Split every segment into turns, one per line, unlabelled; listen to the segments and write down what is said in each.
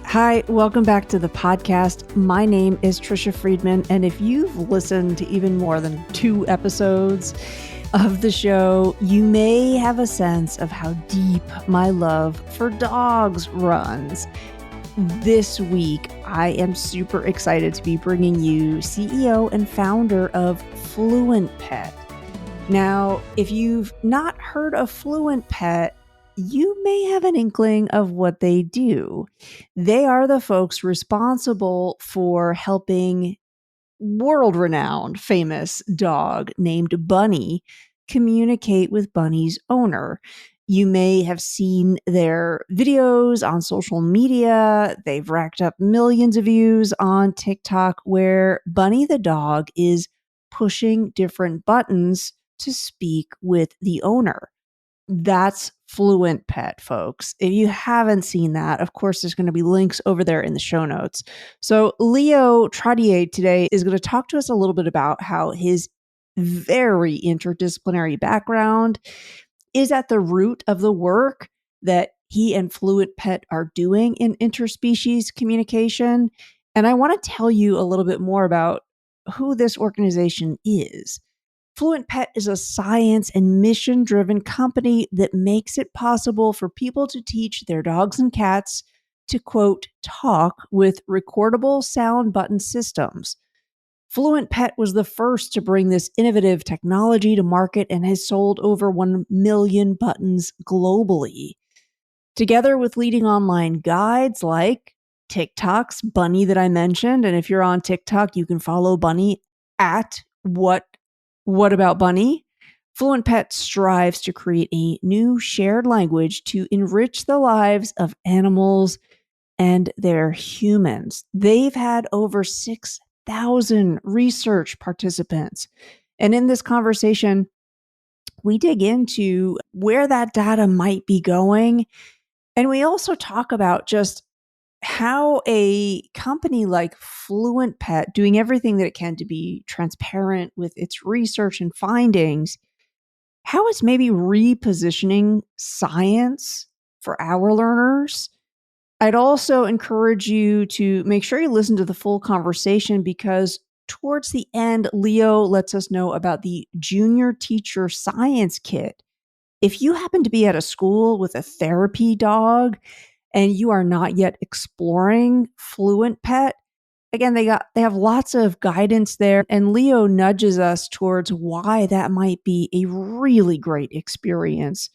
Hi, welcome back to the podcast. My name is Trisha Friedman, and if you've listened to even more than 2 episodes of the show, you may have a sense of how deep my love for dogs runs. This week, I am super excited to be bringing you CEO and founder of FluentPet. Now, if you've not heard of FluentPet, you may have an inkling of what they do. They are the folks responsible for helping world-renowned famous dog named Bunny communicate with Bunny's owner. You may have seen their videos on social media. They've racked up millions of views on TikTok where Bunny the dog is pushing different buttons to speak with the owner. That's FluentPet, folks. If you haven't seen that, of course, there's going to be links over there in the show notes. So Leo Trottier today is going to talk to us a little bit about how his very interdisciplinary background is at the root of the work that he and FluentPet are doing in interspecies communication. And I want to tell you a little bit more about who this organization is. FluentPet is a science and mission-driven company that makes it possible for people to teach their dogs and cats to, quote, talk with recordable sound button systems. FluentPet was the first to bring this innovative technology to market and has sold over 1 million buttons globally. Together with leading online guides like TikTok's Bunny that I mentioned, and if you're on TikTok, you can follow Bunny at What About Bunny? FluentPet strives to create a new shared language to enrich the lives of animals and their humans. They've had over 6,000 research participants. And in this conversation, we dig into where that data might be going. And we also talk about just how a company like FluentPet, doing everything that it can to be transparent with its research and findings, how it's maybe repositioning science for our learners. I'd also encourage you to make sure you listen to the full conversation because towards the end, Leo lets us know about the Junior Teacher Science Kit. If you happen to be at a school with a therapy dog, and you are not yet exploring FluentPet, again, they have lots of guidance there, and Leo nudges us towards why that might be a really great experience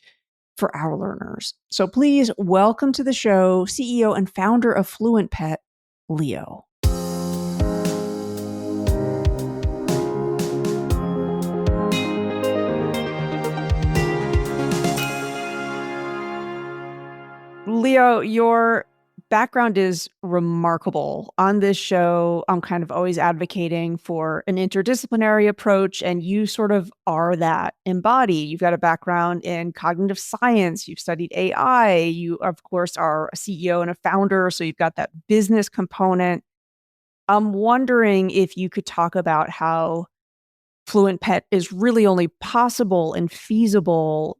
for our learners. So please welcome to the show, CEO and founder of FluentPet, Leo. Leo, your background is remarkable. On this show, I'm kind of always advocating for an interdisciplinary approach, and you sort of are that embodied. You've got a background in cognitive science. You've studied AI. You, of course, are a CEO and a founder, so you've got that business component. I'm wondering if you could talk about how FluentPet is really only possible and feasible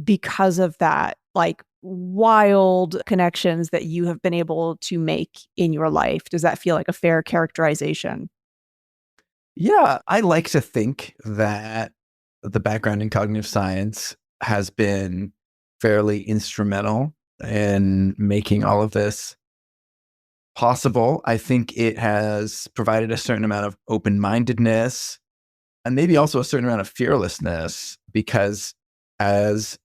because of that, like, wild connections that you have been able to make in your life. Does that feel like a fair characterization?
Yeah, I like to think that the background in cognitive science has been fairly instrumental in making all of this possible. I think it has provided a certain amount of open-mindedness and maybe also a certain amount of fearlessness because as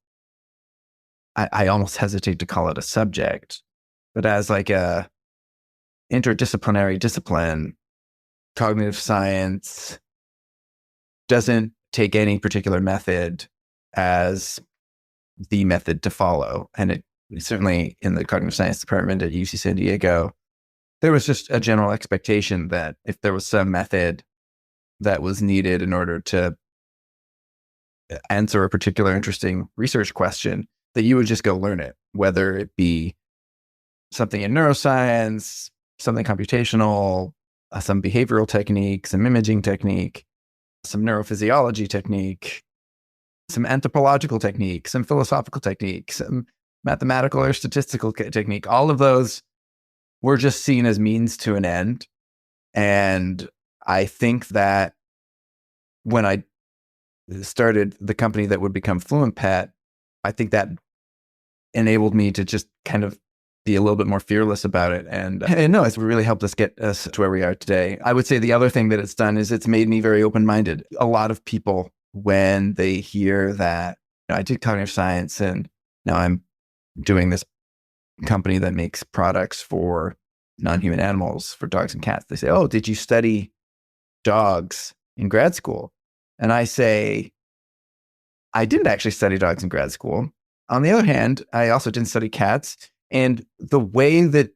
I almost hesitate to call it a subject, but as like a interdisciplinary discipline, cognitive science doesn't take any particular method as the method to follow. And it certainly in the cognitive science department at UC San Diego, there was just a general expectation that if there was some method that was needed in order to answer a particular interesting research question, that you would just go learn it, whether it be something in neuroscience, something computational, some behavioral technique, some imaging technique. some neurophysiology technique, some anthropological technique, some philosophical technique, some mathematical or statistical technique. All of those were just seen as means to an end. And I think that when I started the company that would become FluentPet, I think that enabled me to just kind of be a little bit more fearless about it. And no, it's really helped us get us to where we are today. I would say the other thing that it's done is it's made me very open-minded. A lot of people, when they hear that I did cognitive science and now I'm doing this company that makes products for non-human animals, for dogs and cats, they say, "Oh, did you study dogs in grad school?" And I say, I didn't actually study dogs in grad school. On the other hand, I also didn't study cats. And the way that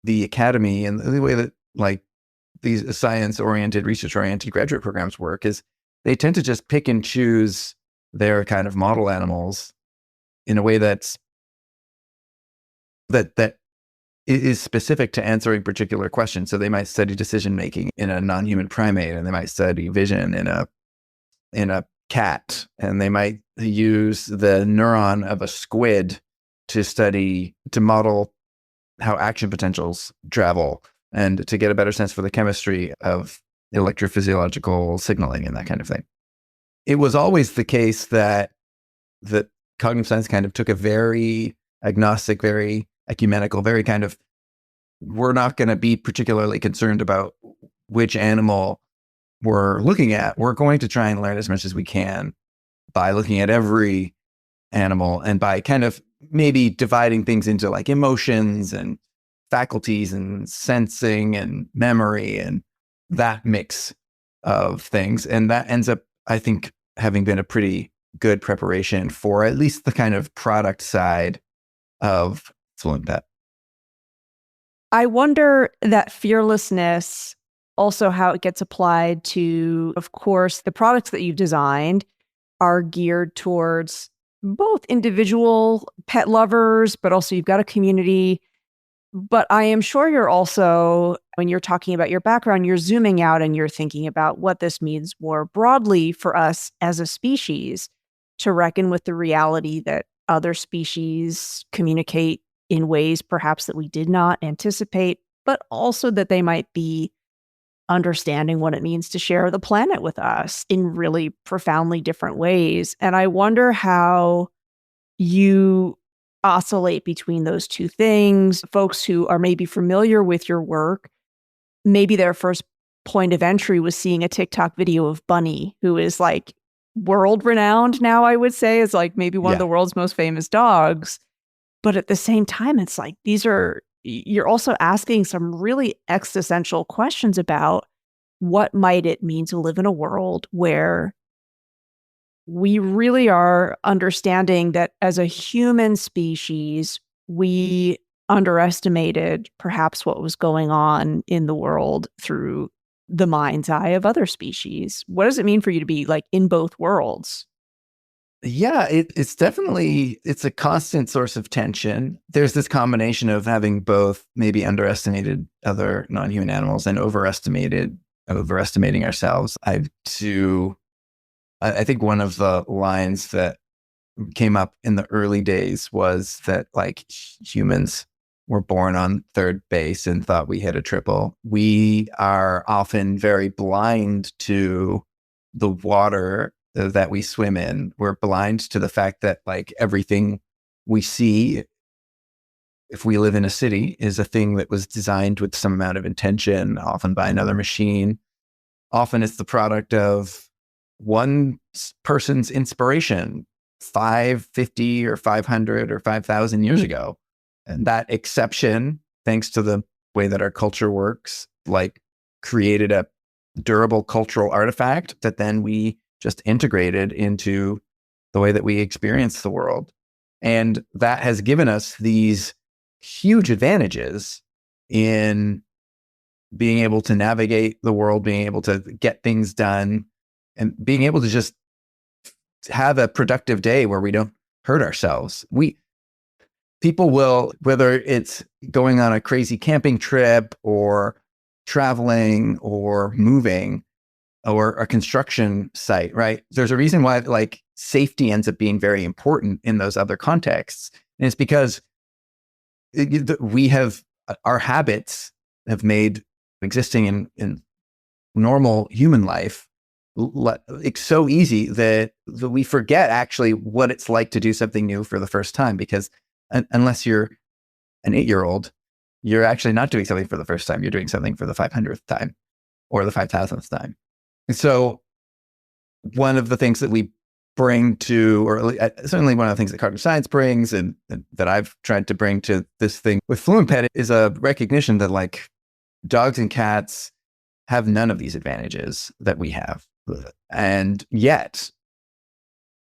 the academy and the way that like these science-oriented, research-oriented graduate programs work is they tend to just pick and choose their kind of model animals in a way that is specific to answering particular questions. So they might study decision-making in a non-human primate, and they might study vision in a cat, and they might use the neuron of a squid to model how action potentials travel and to get a better sense for the chemistry of electrophysiological signaling and that kind of thing. It was always the case that cognitive science kind of took a very agnostic, very ecumenical, very kind of, we're not going to be particularly concerned about which animal we're looking at. We're going to try and learn as much as we can by looking at every animal and by kind of maybe dividing things into like emotions and faculties and sensing and memory and that mix of things. And that ends up, I think, having been a pretty good preparation for at least the kind of product side of FluentPet.
I wonder that fearlessness, also how it gets applied to, of course, the products that you've designed are geared towards both individual pet lovers, but also you've got a community. But I am sure you're also, when you're talking about your background, you're zooming out and you're thinking about what this means more broadly for us as a species to reckon with the reality that other species communicate in ways perhaps that we did not anticipate, but also that they might be understanding what it means to share the planet with us in really profoundly different ways. And I wonder how you oscillate between those two things. Folks who are maybe familiar with your work, maybe their first point of entry was seeing a TikTok video of Bunny, who is like world renowned now, I would say, is like maybe one of the world's most famous dogs. But at the same time, it's like you're also asking some really existential questions about what might it mean to live in a world where we really are understanding that as a human species, we underestimated perhaps what was going on in the world through the mind's eye of other species. What does it mean for you to be like in both worlds?
Yeah, it's definitely, it's a constant source of tension. There's this combination of having both maybe underestimated other non-human animals and overestimating ourselves. I think one of the lines that came up in the early days was that like humans were born on third base and thought we hit a triple. We are often very blind to the water that we swim in. We're blind to the fact that like everything we see, if we live in a city, is a thing that was designed with some amount of intention, often by another machine. Often it's the product of one person's inspiration 550 or 500 or 5,000 years ago. And that exception, thanks to the way that our culture works, like created a durable cultural artifact that then we just integrated into the way that we experience the world. And that has given us these huge advantages in being able to navigate the world, being able to get things done, and being able to just have a productive day where we don't hurt ourselves. People will, whether it's going on a crazy camping trip or traveling or moving, or a construction site, right? There's a reason why like safety ends up being very important in those other contexts. And it's because we have, our habits have made existing in normal human life it's so easy that we forget actually what it's like to do something new for the first time, because unless you're an 8-year-old, you're actually not doing something for the first time. You're doing something for the 500th time or the 5,000th time. And so one of the things that we bring to, or certainly one of the things that cognitive science brings and that I've tried to bring to this thing with FluentPet is a recognition that like dogs and cats have none of these advantages that we have. And yet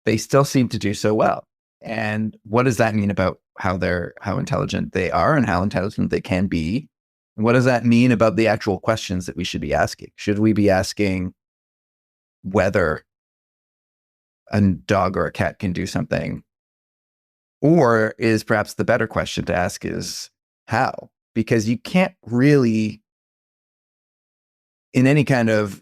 they still seem to do so well. And what does that mean about how intelligent they are and how intelligent they can be? And what does that mean about the actual questions that we should be asking? Should we be asking whether a dog or a cat can do something? Or is perhaps the better question to ask is how? Because you can't really, in any kind of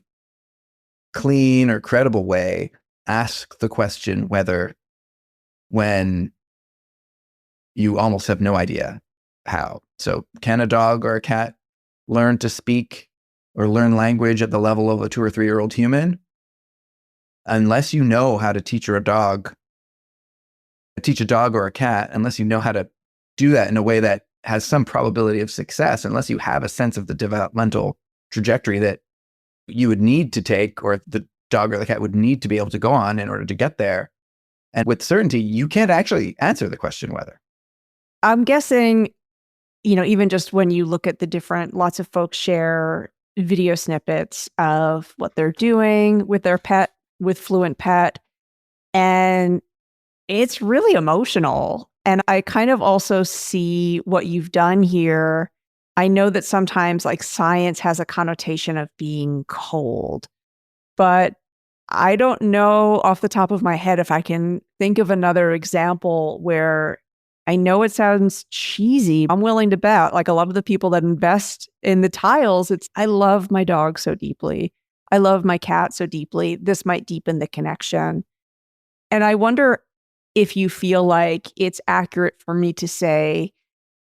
clean or credible way, ask the question whether when you almost have no idea how. So can a dog or a cat learn to speak or learn language at the level of a 2 or 3-year-old human? Unless you know how to teach a dog or a cat, unless you know how to do that in a way that has some probability of success, unless you have a sense of the developmental trajectory that you would need to take, or the dog or the cat would need to be able to go on in order to get there. And with certainty, you can't actually answer the question whether.
I'm guessing, even just when you look at lots of folks share video snippets of what they're doing with their pet, with FluentPet, and it's really emotional. And I kind of also see what you've done here. I know that sometimes like science has a connotation of being cold, but I don't know off the top of my head if I can think of another example where, I know it sounds cheesy. I'm willing to bet like a lot of the people that invest in the tiles, I love my dog so deeply. I love my cat so deeply. This might deepen the connection. And I wonder if you feel like it's accurate for me to say,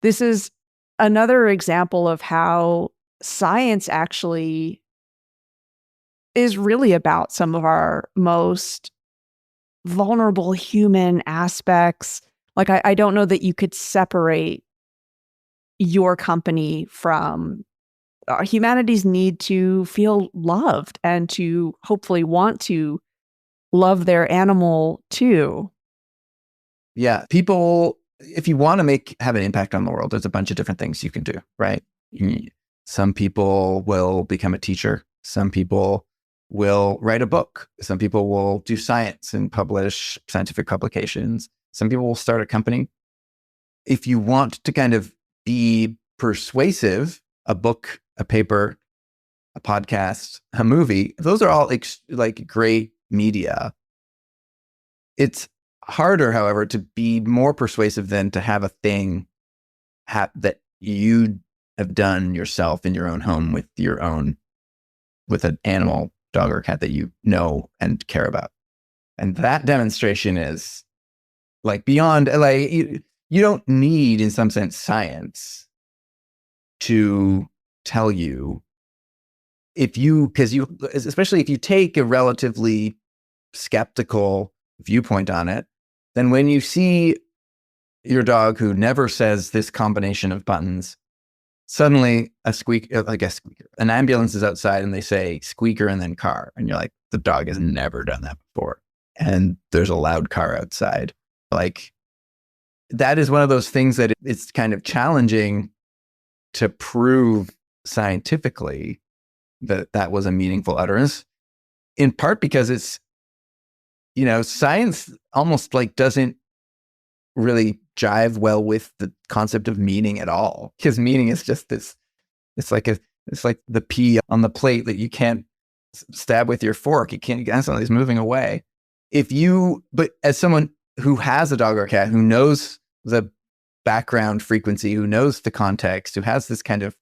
this is another example of how science actually is really about some of our most vulnerable human aspects. Like, I don't know that you could separate your company from humanity's need to feel loved and to hopefully want to love their animal too.
Yeah, people, if you want to have an impact on the world, there's a bunch of different things you can do, right? Some people will become a teacher. Some people will write a book. Some people will do science and publish scientific publications. Some people will start a company. If you want to kind of be persuasive, a book, a paper, a podcast, a movie, those are all like great media. It's harder, however, to be more persuasive than to have a thing that you have done yourself in your own home with an animal, dog or cat that you know and care about. And that demonstration is like beyond, like you don't need, in some sense, science to tell you especially if you take a relatively skeptical viewpoint on it, then when you see your dog who never says this combination of buttons, suddenly an ambulance is outside and they say squeaker and then car. And you're like, the dog has never done that before. And there's a loud car outside. Like, that is one of those things that it's kind of challenging to prove scientifically that was a meaningful utterance, in part because it's, science almost like doesn't really jive well with the concept of meaning at all. Because meaning is just this, it's like the pea on the plate that you can't stab with your fork. You can't, somebody's moving away. But as someone who has a dog or cat, who knows the background frequency, who knows the context, who has this kind of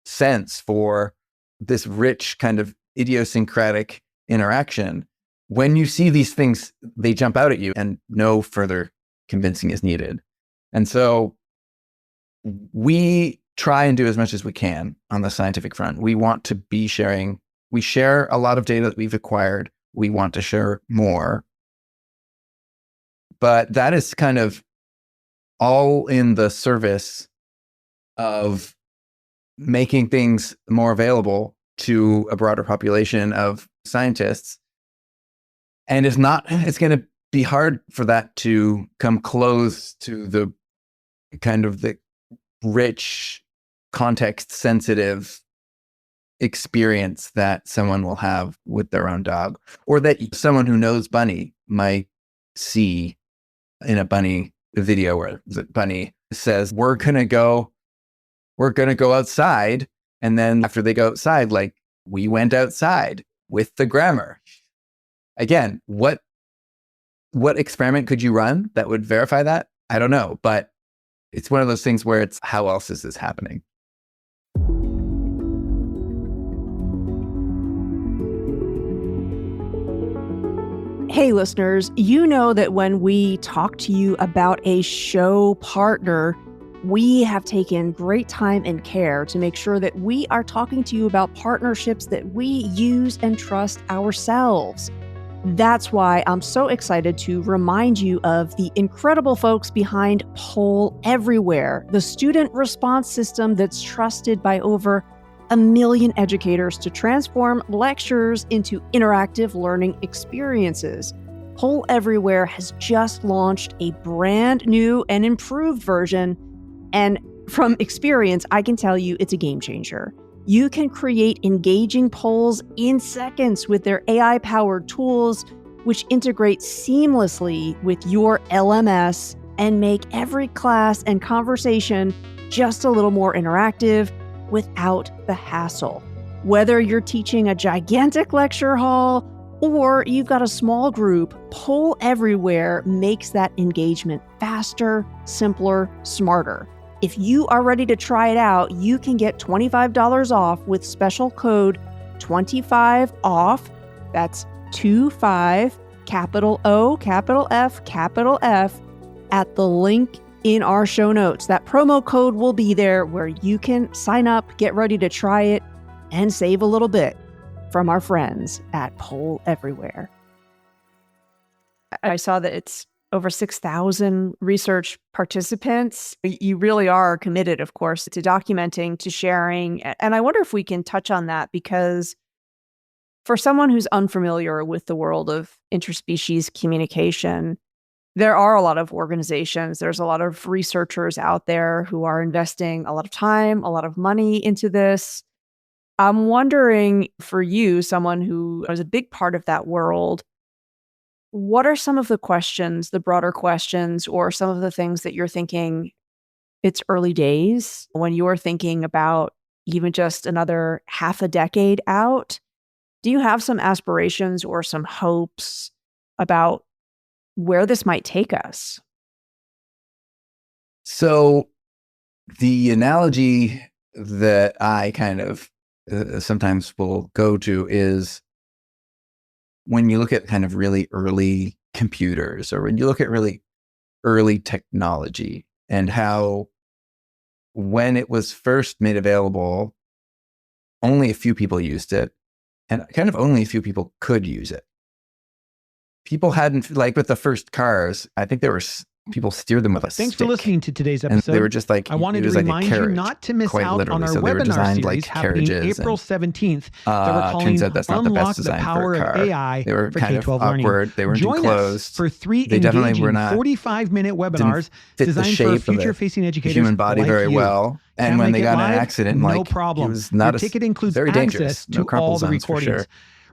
sense for this rich kind of idiosyncratic interaction. When you see these things, they jump out at you and no further convincing is needed. And so we try and do as much as we can on the scientific front. We want to be sharing. We share a lot of data that we've acquired. We want to share more. But that is kind of all in the service of making things more available to a broader population of scientists. And it's going to be hard for that to come close to the kind of the rich, context-sensitive experience that someone will have with their own dog, or that someone who knows Bunny might see in a Bunny video where the Bunny says, we're going to go outside. And then after they go outside, like, we went outside with the grammar. Again, what experiment could you run that would verify that? I don't know, but it's one of those things where it's, how else is this happening?
Hey, listeners, you know that when we talk to you about a show partner, we have taken great time and care to make sure that we are talking to you about partnerships that we use and trust ourselves. That's why I'm so excited to remind you of the incredible folks behind Poll Everywhere, the student response system that's trusted by over 1 million educators to transform lectures into interactive learning experiences. Poll Everywhere has just launched a brand new and improved version, and from experience, I can tell you it's a game changer. You can create engaging polls in seconds with their AI-powered tools, which integrate seamlessly with your LMS and make every class and conversation just a little more interactive without the hassle. Whether you're teaching a gigantic lecture hall or you've got a small group, Poll Everywhere makes that engagement faster, simpler, smarter. If you are ready to try it out, you can get $25 off with special code 25OFF. That's 25, capital O, capital F, capital F, at the link in our show notes. That promo code will be there where you can sign up, get ready to try it, and save a little bit from our friends at Poll Everywhere. I saw that it's over 6,000 research participants. You really are committed, of course, to documenting, to sharing. And I wonder if we can touch on that, because for someone who's unfamiliar with the world of interspecies communication, there are a lot of organizations, there's a lot of researchers out there who are investing a lot of time, a lot of money into this. I'm wondering, for you, someone who is a big part of that world, what are some of the questions, the broader questions, or some of the things that you're thinking it's early days when you're thinking about even just another half a decade out? Do you have some aspirations or some hopes about where this might take us?
So the analogy that I kind of sometimes will go to is when you look at kind of really early computers, or when you look at really early technology, and how when it was first made available, only a few people used it, and kind of only a few people could use it. People hadn't, like with the first cars, I think there were people steered them with a
Thanks
stick.
for listening to today's episode.
And they were just like,
I wanted to remind you not to miss out on our webinar series happening April 17th that we're calling
turns out that's not the
Unlock
best
the
design
Power
for a
of
car.
AI
They were
for
kind
K-12
of
learning.
awkward. They weren't
Join
enclosed.
us for 3
They definitely
engaging
were not
45-minute webinars
fit the
designed
shape
for
of the
future-facing educators
human body
like
very
you.
well. And
Can't
when
make
they
it
got in
live?
an accident,
No
like,
problem.
it was not
Your ticket includes
very dangerous.
access
No
to
crumple
all the
zones for
recordings.
sure.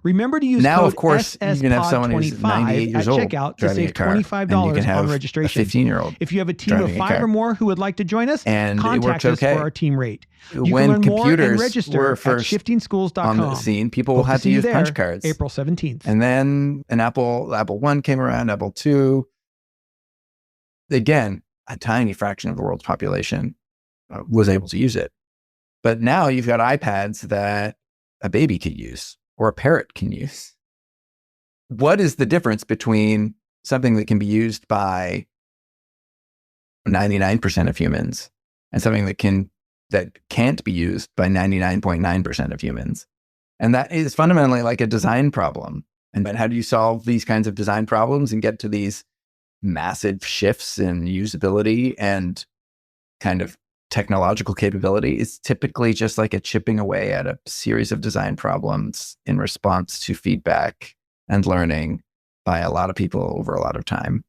Remember to use
Now,
code
of course, you can have someone who's 98
SSPOD25
years
at
old
checkout to
driving
save
a car, and you
$25
can have
on
a
registration.
15-year-old
If you have a team of
driving a
5
car.
or more who would like to join us,
And it
contact
worked
us
okay.
for our team rate. You
When
can learn more and
computers
register
were
at
first
shiftingschools.com.
on the scene, people
Hope to
had
see
to
you
use
there,
punch cards.
April 17th.
And then an Apple I came around, Apple II. Again, a tiny fraction of the world's population was able to use it. But now you've got iPads that a baby could use or a parrot can use. What is the difference between something that can be used by 99% of humans and something that can't be used by 99.9% of humans? And that is fundamentally like a design problem. And how do you solve these kinds of design problems and get to these massive shifts in usability and kind of technological capability? Is typically just like a chipping away at a series of design problems in response to feedback and learning by a lot of people over a lot of time.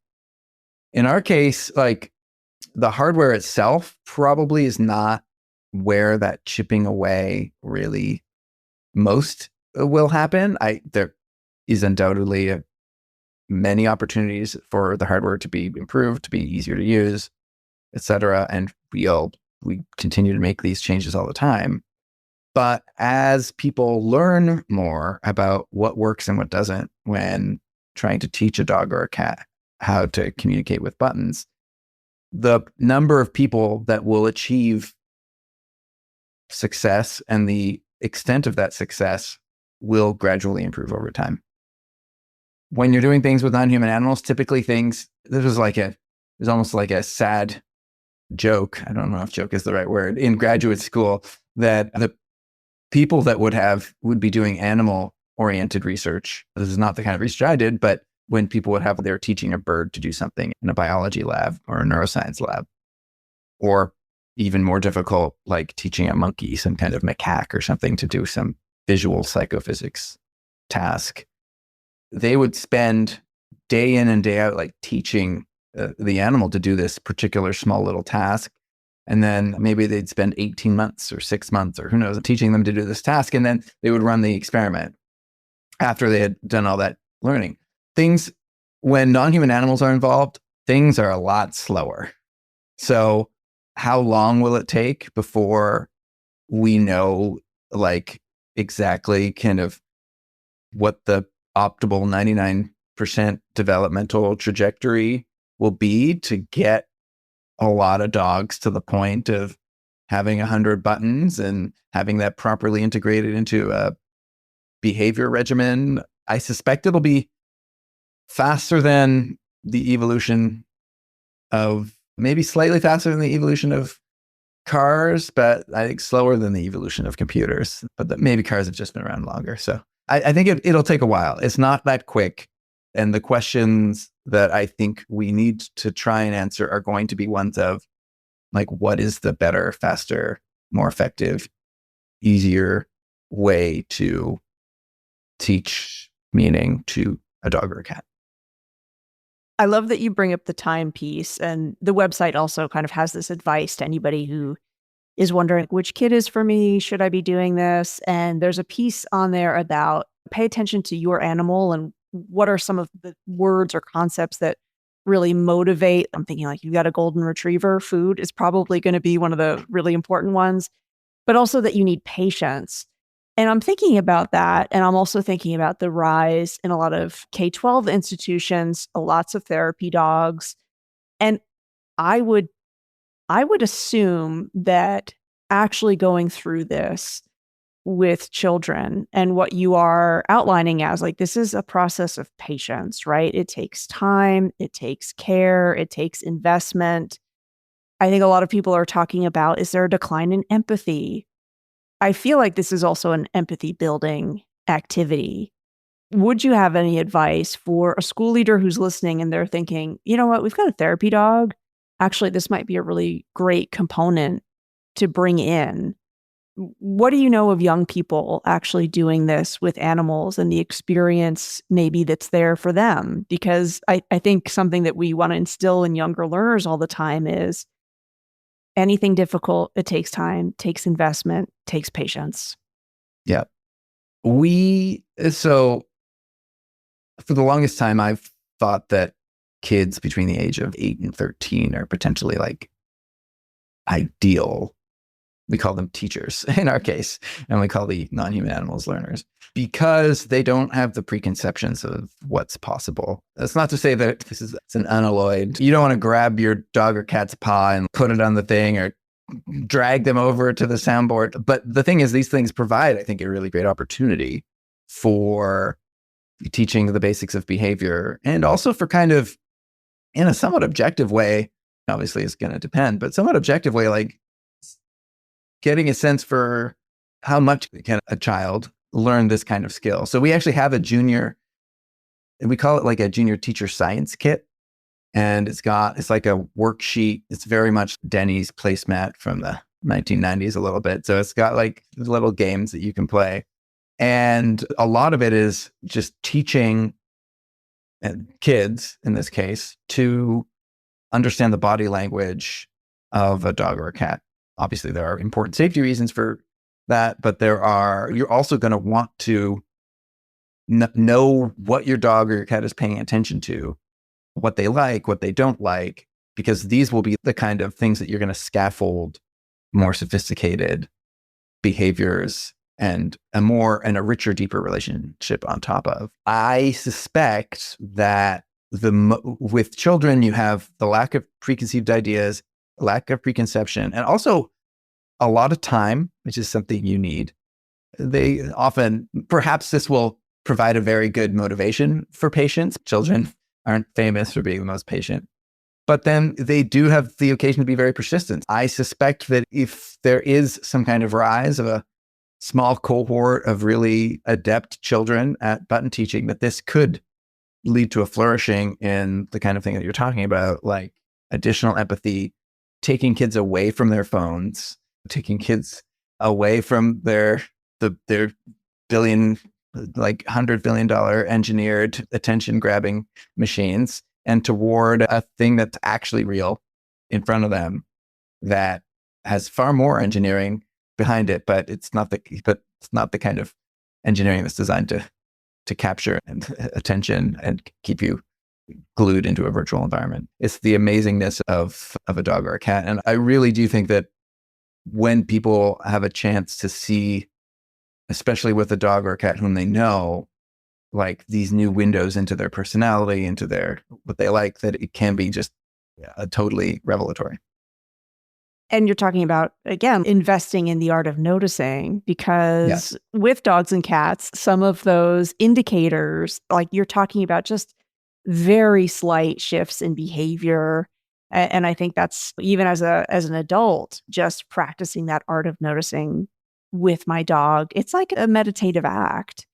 In our case, like the hardware itself probably is not where that chipping away really most will happen. There is undoubtedly many opportunities for the hardware to be improved, to be easier to use, et cetera. And we continue to make these changes all the time. But as people learn more about what works and what doesn't when trying to teach a dog or a cat how to communicate with buttons, the number of people that will achieve success and the extent of that success will gradually improve over time. When you're doing things with non-human animals, typically this was almost like a sad joke. I don't know if joke is the right word in graduate school, that the people that would be doing animal-oriented research. This is not the kind of research I did, but when people they were teaching a bird to do something in a biology lab or a neuroscience lab, or even more difficult, like teaching a monkey, some kind of macaque or something to do some visual psychophysics task, they would spend day in and day out, like teaching the animal to do this particular small little task. And then maybe they'd spend 18 months or 6 months or who knows, teaching them to do this task. And then they would run the experiment after they had done all that learning. When non-human animals are involved, things are a lot slower. So how long will it take before we know like exactly kind of what the optimal 99% developmental trajectory will be to get a lot of dogs to the point of having 100 buttons and having that properly integrated into a behavior regimen? I suspect it'll be faster than the evolution of, maybe slightly faster than the evolution of cars, but I think slower than the evolution of computers. But maybe cars have just been around longer. So I think it'll take a while. It's not that quick. And the questions that I think we need to try and answer are going to be ones of like, what is the better, faster, more effective, easier way to teach meaning to a dog or a cat?
I love that you bring up the time piece, and the website also kind of has this advice to anybody who is wondering which kid is for me, should I be doing this? And there's a piece on there about pay attention to your animal and what are some of the words or concepts that really motivate. I'm thinking like, you got a golden retriever, food is probably going to be one of the really important ones, but also that you need patience. And I'm thinking about that. And I'm also thinking about the rise in a lot of K-12 institutions, lots of therapy dogs. And I would assume that actually going through this with children and what you are outlining as like, this is a process of patience, right? It takes time, it takes care, it takes investment. I think a lot of people are talking about, is there a decline in empathy? I feel like this is also an empathy building activity. Would you have any advice for a school leader who's listening and they're thinking, you know what, we've got a therapy dog. Actually, this might be a really great component to bring in. What do you know of young people actually doing this with animals and the experience maybe that's there for them? Because I think something that we want to instill in younger learners all the time is anything difficult, it takes time, takes investment, takes patience.
Yeah. So for the longest time, I've thought that kids between the age of 8 and 13 are potentially like ideal. We call them teachers in our case, and we call the non-human animals learners because they don't have the preconceptions of what's possible. That's not to say that it's an unalloyed, you don't want to grab your dog or cat's paw and put it on the thing or drag them over to the soundboard. But the thing is, these things provide, I think, a really great opportunity for teaching the basics of behavior, and also for kind of, in a somewhat objective way, obviously it's going to depend, but somewhat objective way, like getting a sense for how much can a child learn this kind of skill. So we actually have a junior, and we call it like a junior teacher science kit. And it's like a worksheet. It's very much Denny's placemat from the 1990s a little bit. So it's got like little games that you can play. And a lot of it is just teaching kids, in this case, to understand the body language of a dog or a cat. Obviously, there are important safety reasons for that, but you're also going to want to know what your dog or your cat is paying attention to, what they like, what they don't like, because these will be the kind of things that you're going to scaffold more sophisticated behaviors and a richer, deeper relationship on top of. I suspect that with children, you have the lack of preconceived ideas, lack of preconception, and also a lot of time, which is something you need. They often, perhaps this will provide a very good motivation for patience. Children aren't famous for being the most patient, but then they do have the occasion to be very persistent. I suspect that if there is some kind of rise of a small cohort of really adept children at button teaching, that this could lead to a flourishing in the kind of thing that you're talking about, like additional empathy, taking kids away from their phones, taking kids away from their $100 billion engineered attention grabbing machines, and toward a thing that's actually real in front of them that has far more engineering behind it, but it's not the kind of engineering that's designed to capture attention and keep you glued into a virtual environment. It's the amazingness of a dog or a cat. And I really do think that when people have a chance to see, especially with a dog or a cat whom they know, like these new windows into their personality, into what they like, that it can be just totally revelatory.
And you're talking about, again, investing in the art of noticing, because with dogs and cats, some of those indicators, like you're talking about, just very slight shifts in behavior. And I think that's, even as an adult, just practicing that art of noticing with my dog, it's like a meditative act.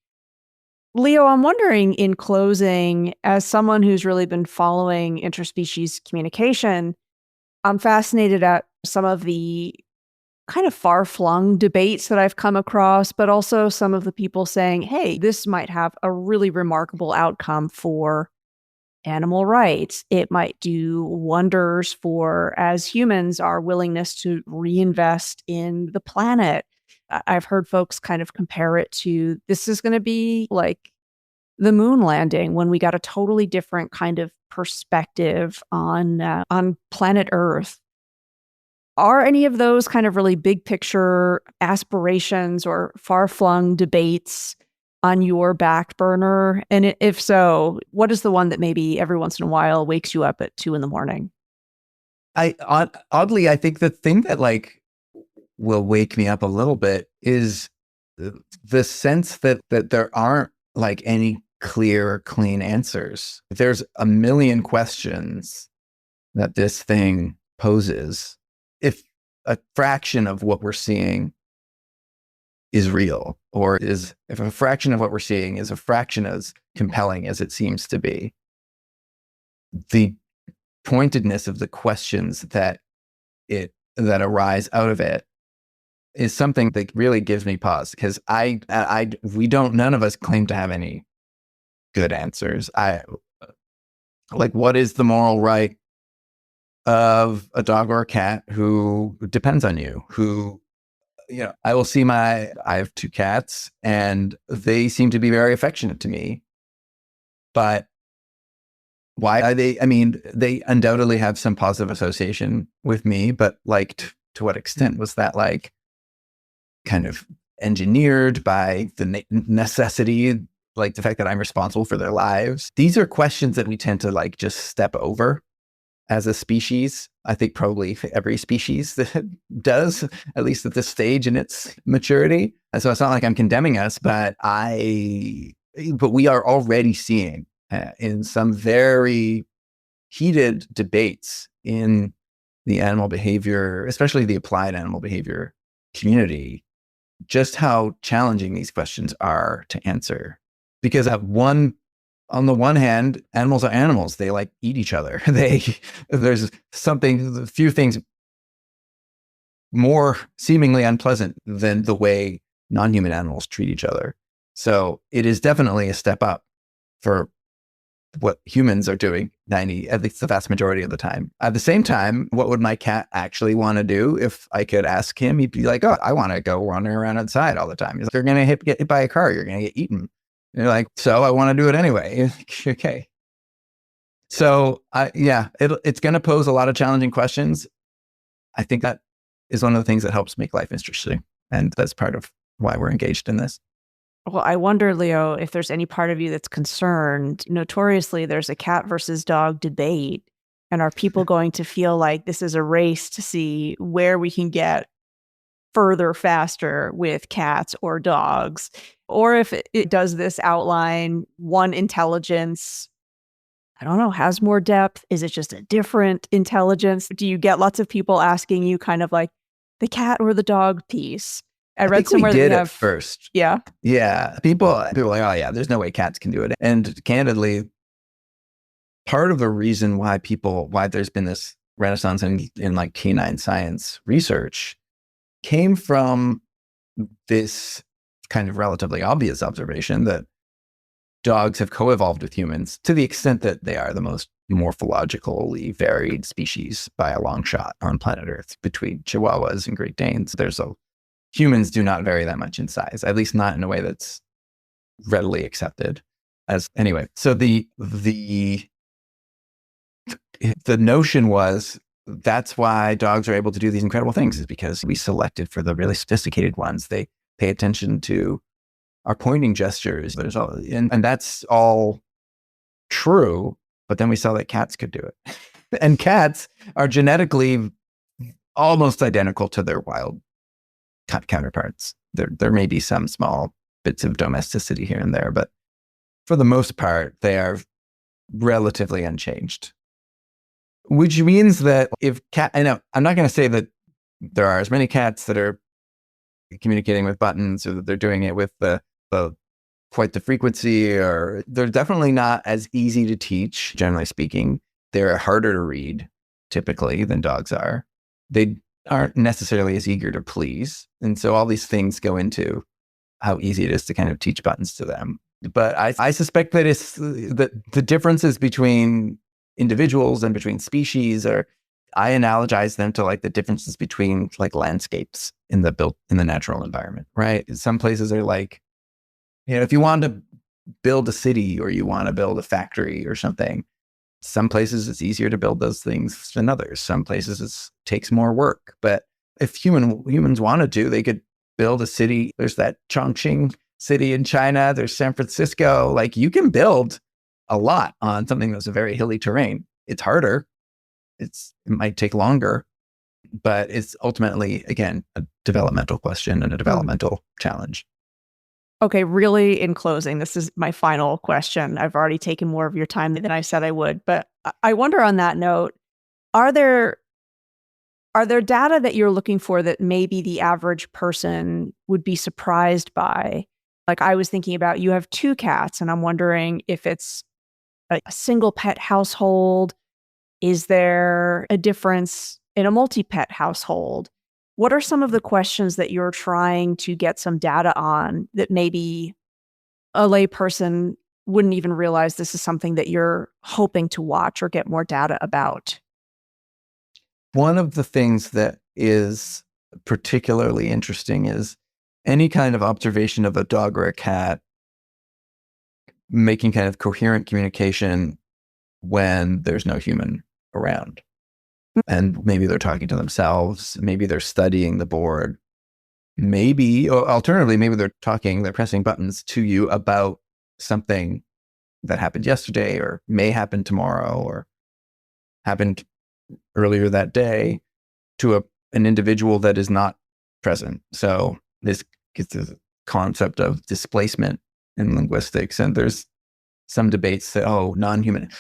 Leo, I'm wondering, in closing, as someone who's really been following interspecies communication, I'm fascinated at some of the kind of far-flung debates that I've come across, but also some of the people saying, hey, this might have a really remarkable outcome for animal rights. It might do wonders for, as humans, our willingness to reinvest in the planet. I've heard folks kind of compare it to, this is going to be like the moon landing, when we got a totally different kind of perspective on planet Earth. Are any of those kind of really big picture aspirations or far-flung debates on your back burner? And if so, what is the one that maybe every once in a while wakes you up at 2 a.m?
Oddly, I think the thing that will wake me up a little bit is the sense that there aren't any clear or clean answers. There's a million questions that this thing poses. If a fraction of what we're seeing is real, or if a fraction of what we're seeing is a fraction as compelling as it seems to be, the pointedness of the questions that arise out of it is something that really gives me pause, because none of us claim to have any good answers. What is the moral right of a dog or a cat who depends on you, I have 2 cats and they seem to be very affectionate to me, but why are they? I mean, they undoubtedly have some positive association with me, but to what extent was that kind of engineered by the necessity, the fact that I'm responsible for their lives? These are questions that we tend to just step over as a species. I think probably every species that does, at least at this stage in its maturity. And so it's not like I'm condemning us, but we are already seeing in some very heated debates in the animal behavior, especially the applied animal behavior community, just how challenging these questions are to answer. Because on the one hand, animals are animals. They like eat each other. There's a few things more seemingly unpleasant than the way non-human animals treat each other. So it is definitely a step up for what humans are doing at least the vast majority of the time. At the same time, what would my cat actually want to do? If I could ask him, he'd be like, oh, I want to go running around outside all the time. He's like, you're going to get hit by a car. You're going to get eaten. And you're like, so I want to do it anyway. Okay. So it's going to pose a lot of challenging questions. I think that is one of the things that helps make life interesting. And that's part of why we're engaged in this.
Well, I wonder, Leo, if there's any part of you that's concerned. Notoriously, there's a cat versus dog debate. And are people going to feel like this is a race to see where we can get further faster with cats or dogs? Or if it does this outline one intelligence, I don't know, has more depth? Is it just a different intelligence? Do you get lots of people asking you kind of like the cat or the dog piece? I read somewhere
we did
that
at first.
Yeah.
Yeah. People are like, oh yeah, there's no way cats can do it. And candidly, part of the reason why there's been this renaissance in like canine science research came from this kind of relatively obvious observation that dogs have co-evolved with humans to the extent that they are the most morphologically varied species by a long shot on planet Earth. Between Chihuahuas and Great Danes, humans do not vary that much in size, at least not in a way that's readily accepted. So the notion was that's why dogs are able to do these incredible things, is because we selected for the really sophisticated ones. They pay attention to our pointing gestures. And that's all true, but then we saw that cats could do it. And cats are genetically almost identical to their wild counterparts. There may be some small bits of domesticity here and there, but for the most part, they are relatively unchanged. Which means that I'm not going to say that there are as many cats that are communicating with buttons or that they're doing it with quite the frequency, or they're definitely not as easy to teach, generally speaking. They're harder to read typically than dogs are. They aren't necessarily as eager to please. And so all these things go into how easy it is to kind of teach buttons to them. But I suspect that the differences between individuals and between species I analogize them to like the differences between like landscapes in the natural environment, right? Some places are like, if you want to build a city or you want to build a factory or something, some places it's easier to build those things than others. Some places it takes more work. But if humans wanted to, they could build a city. There's that Chongqing city in China. There's San Francisco. Like, you can build a lot on something that's a very hilly terrain. It's harder. It might take longer, but it's ultimately, again, a developmental question and a developmental challenge.
Okay, really, in closing, this is my final question. I've already taken more of your time than I said I would, but I wonder on that note, are there data that you're looking for that maybe the average person would be surprised by? Like, I was thinking about, you have 2 cats, and I'm wondering if it's a single pet household. Is there a difference in a multi-pet household? What are some of the questions that you're trying to get some data on that maybe a layperson wouldn't even realize this is something that you're hoping to watch or get more data about?
One of the things that is particularly interesting is any kind of observation of a dog or a cat making kind of coherent communication when there's no human around. And maybe they're talking to themselves. Maybe they're studying the board. Maybe, or alternatively, maybe they're pressing buttons to you about something that happened yesterday or may happen tomorrow or happened earlier that day to an individual that is not present. So this gets to the concept of displacement in linguistics. And there's some debates that, non-human.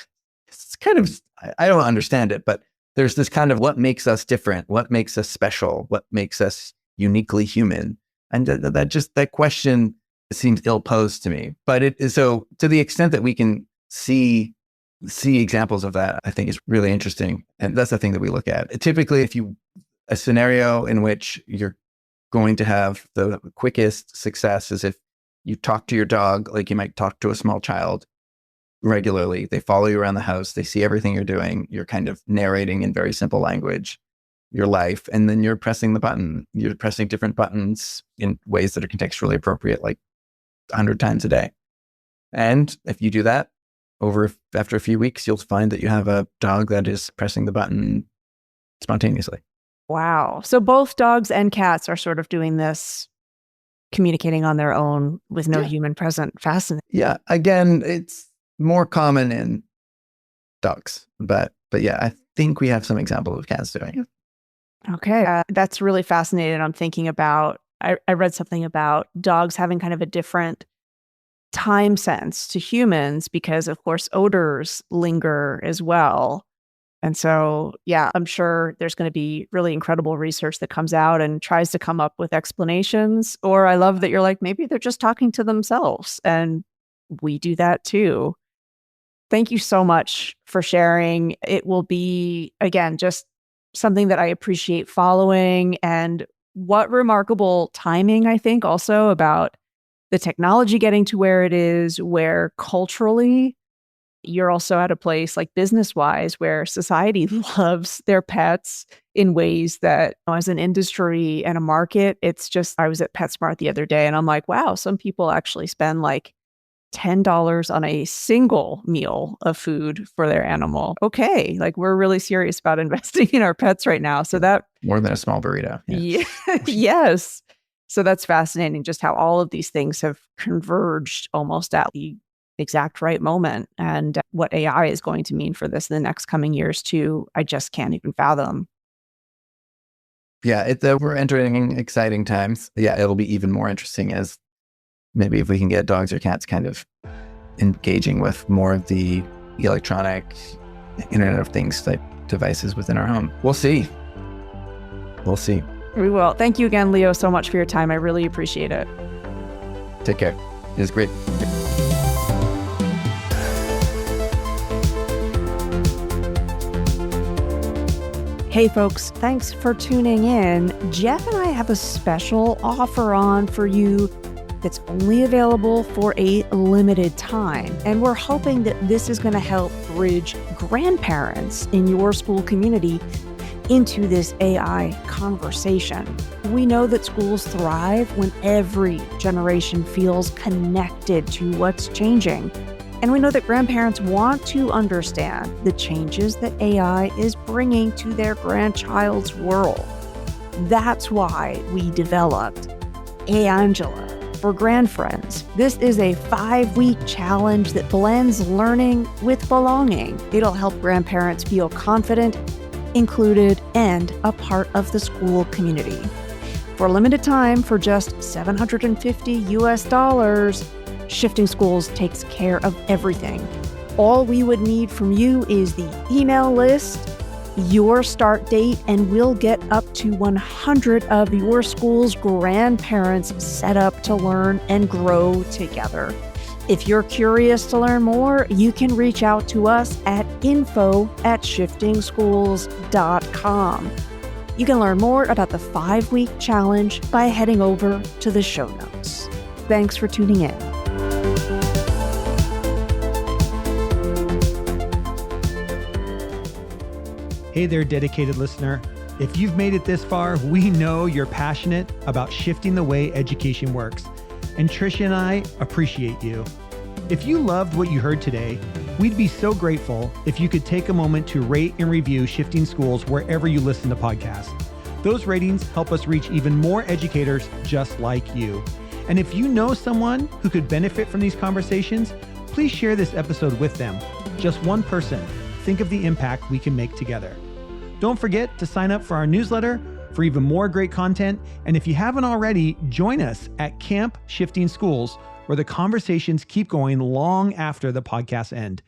It's kind of, I don't understand it, but there's this kind of what makes us different, what makes us special, what makes us uniquely human. And that question seems ill-posed to me. But it is, so to the extent that we can see examples of that, I think is really interesting. And that's the thing that we look at. Typically, a scenario in which you're going to have the quickest success is if you talk to your dog like you might talk to a small child regularly. They follow you around the house. They see everything you're doing. You're kind of narrating in very simple language your life. And then you're pressing the button. You're pressing different buttons in ways that are contextually appropriate, like 100 times a day. And if you do that after a few weeks, you'll find that you have a dog that is pressing the button spontaneously.
Wow. So both dogs and cats are sort of doing this, communicating on their own with no human present. Fascinating.
Yeah. Again, it's more common in dogs, but yeah, I think we have some examples of cats doing it.
Okay. That's really fascinating. I'm thinking about, I read something about dogs having kind of a different time sense to humans because, of course, odors linger as well. And so, yeah, I'm sure there's going to be really incredible research that comes out and tries to come up with explanations. Or I love that you're like, maybe they're just talking to themselves. And we do that too. Thank you so much for sharing. It will be, again, just something that I appreciate following. And what remarkable timing, I think, also about the technology getting to where it is, where culturally, you're also at a place like business-wise where society loves their pets in ways that as an industry and a market, it's just, I was at PetSmart the other day and I'm like, wow, some people actually spend like $10 on a single meal of food for their animal. Okay, like we're really serious about investing in our pets right now. So that...
More than a small burrito.
Yeah. Yes. So that's fascinating, just how all of these things have converged almost at the exact right moment. And what AI is going to mean for this in the next coming years too, I just can't even fathom.
Yeah, we're entering exciting times. Yeah, it'll be even more interesting as maybe if we can get dogs or cats kind of engaging with more of the electronic Internet of Things type devices within our home. We'll see.
We will. Thank you again, Leo, so much for your time. I really appreciate it.
Take care. It was great.
Hey folks, thanks for tuning in. Jeff and I have a special offer on for you that's only available for a limited time. And we're hoping that this is going to help bridge grandparents in your school community into this AI conversation. We know that schools thrive when every generation feels connected to what's changing. And we know that grandparents want to understand the changes that AI is bringing to their grandchild's world. That's why we developed Angela for GrandFriends. This is a 5-week challenge that blends learning with belonging. It'll help grandparents feel confident, included, and a part of the school community. For a limited time, for just $750 US, Shifting Schools takes care of everything. All we would need from you is the email list, your start date, and we'll get up to 100 of your school's grandparents set up to learn and grow together. If you're curious to learn more, you can reach out to us at info@shiftingschools.com. You can learn more about the 5-week challenge by heading over to the show notes. Thanks for tuning in.
Hey there, dedicated listener. If you've made it this far, we know you're passionate about shifting the way education works. And Tricia and I appreciate you. If you loved what you heard today, we'd be so grateful if you could take a moment to rate and review Shifting Schools wherever you listen to podcasts. Those ratings help us reach even more educators just like you. And if you know someone who could benefit from these conversations, please share this episode with them. Just one person. Think of the impact we can make together. Don't forget to sign up for our newsletter for even more great content. And if you haven't already, join us at Camp Shifting Schools, where the conversations keep going long after the podcasts end.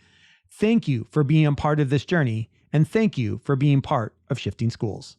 Thank you for being a part of this journey, and thank you for being part of Shifting Schools.